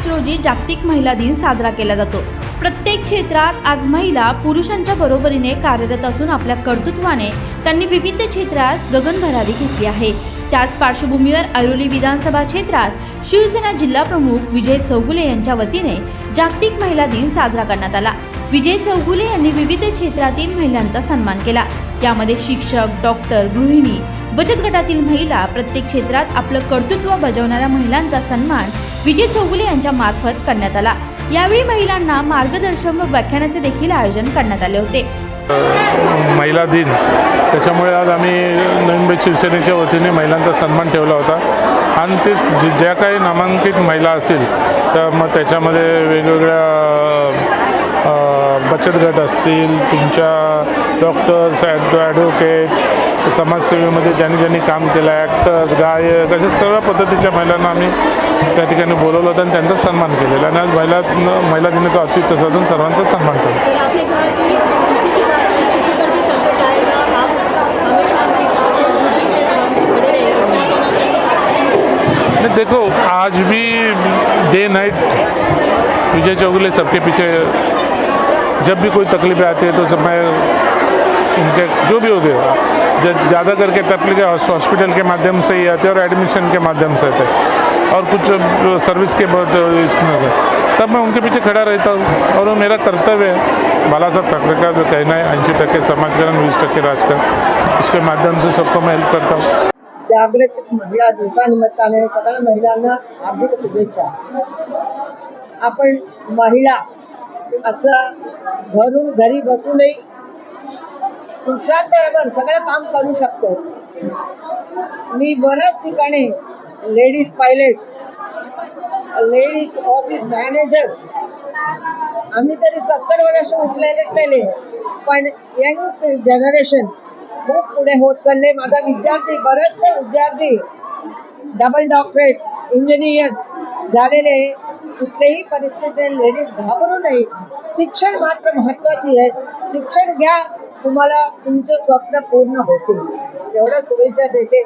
मार्च रोजी जागतिक महिला दिन साजरा केला जातो। प्रत्येक क्षेत्रात आज महिला पुरुषांच्या बरोबरीने कार्यरत असून आपल्या कर्तृत्वाने त्यांनी विविध क्षेत्रात गगनभरारी घेतली आहे। त्याच पार्श्वभूमीवर ऐरोली विधानसभा क्षेत्रात शिवसेना जिल्हा प्रमुख विजय चौगुले यांच्या वतीने जागतिक महिला दिन साजरा करण्यात आला। विजय चौगुले यांनी विविध क्षेत्रातील महिलांचा सन्मान केला। यामध्ये शिक्षक, डॉक्टर, गृहिणी, बचत गटातील महिला, प्रत्येक क्षेत्रात आपलं कर्तृत्व बजावणाऱ्या महिलांचा सन्मान विजय चौगुले यांच्या मार्फत करण्यात आला। यावेळी महिलांना मार्गदर्शन व व्याख्यानाचे देखील आयोजन करण्यात आले होते। महिला दिन त्याच्यामुळे आज आम्ही नवी मुंबई शिवसेनेच्या वतीने महिलांचा सन्मान ठेवला होता आणि ते ज्या काही नामांकित महिला असतील तर मग त्याच्यामध्ये वेगवेगळ्या बचत गट असतील, तुमच्या डॉक्टर्स, ॲडव्होकेट, समाजसेवेमध्ये ज्यांनी काम केलं, ॲक्टर्स, गायक, अशा सर्व पद्धतीच्या महिलांना आम्ही त्या ठिकाणी बोलवलं होतं आणि त्यांचा सन्मान केलेला आणि आज महिला दिनाचं औचित्य साधून सर्वांचा सन्मान केला। देखो आज भी डे नाइट विजय चौगुले सबके पीछे, जब भी कोई तकलीफें आती है तो सब मैं उनके जो भी हो गए ज़्यादा करके तकलीफें हॉस्पिटल के माध्यम से ही आते हैं और एडमिशन के माध्यम से आते हैं और कुछ सर्विस के बहुत इसमें तब मैं उनके पीछे खड़ा रहता हूँ और वो मेरा कर्तव्य है। बालासाहेब ठाकरे का जो कहना है 80% समाजकारण 20% राजकारण, इसके माध्यम से सबको मैं हेल्प करता हूँ। जागतिक महिला दिवसानिमित्ताने सगळ्या महिलांना हार्दिक शुभेच्छा। आपण महिला असं घरी बसूनही पुरुषांबरोबर सगळं काम करू शकतो। मी बऱ्याच ठिकाणी ladies pilots, ladies office managers, आम्ही तरी 70 वर्ष उठलेले पण यंग जनरेशन खूप पुढे होत चालले। माझा विद्यार्थी, बरेचसे विद्यार्थी डबल डॉक्टरेट्स, इंजिनियर्स झालेले। कुठल्याही परिस्थितीत लेडीज घाबरू नये, शिक्षण मात्र महत्वाची आहे। शिक्षण घ्या, तुम्हाला तुमचे स्वप्न पूर्ण होतील, एवढं शुभेच्छा देते।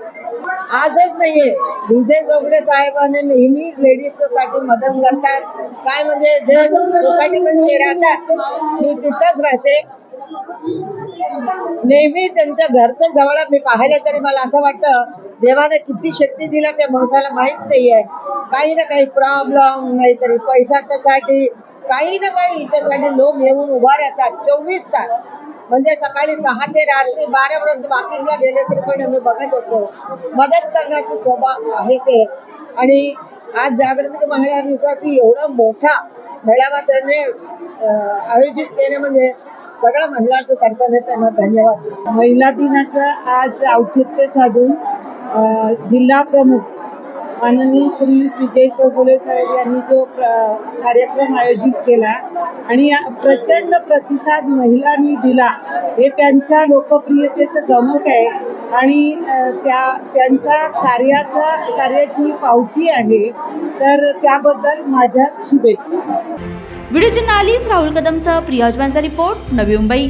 आजच नाहीये, विजय चौगुले साहेबांनी नेहमी लेडीजसाठी मदत करतात। काय म्हणजे जे सोसायटीमध्ये राहतात, मी तिथंच राहते, नेहमी त्यांच्या घरचं जवळ मी पाहिलं तरी मला असं वाटतं देवाने किती शक्ती दिला त्या माणसाला माहित नाहीये। काही ना काही प्रॉब्लेम, नाहीतरी पैशाच्यासाठी, काही ना काही हिच्यासाठी लोक येऊन उभा राहतात 24 तास। म्हणजे सकाळी 6 ते रात्री 12 पर्यंत वॉकिंगला गेले तरी पण आम्ही बघत असतो। मदत करण्याचे स्वभाव आहे ते। आणि आज जागतिक महिला दिवसाची एवढा मोठा मेळावा आयोजित केले म्हणजे सगळ्या महिलांचं तर्फे त्यांना धन्यवाद। महिला दिनाचं आज औचित्य साधून जिल्हा प्रमुख माननीय श्री विजय चौगुले साहेब यांनी जो कार्यक्रम आयोजित केला आणि प्रचंड प्रतिसाद महिलांनी दिला, हे त्यांच्या लोकप्रियतेचं गमक आहे आणि त्यांचा कार्याची पावती आहे, तर त्याबद्दल माझ्या शुभेच्छा। व्हिडिओ जर्नलिस्ट राहुल कदमसह प्रिया अजवानचा रिपोर्ट, नवी मुंबई।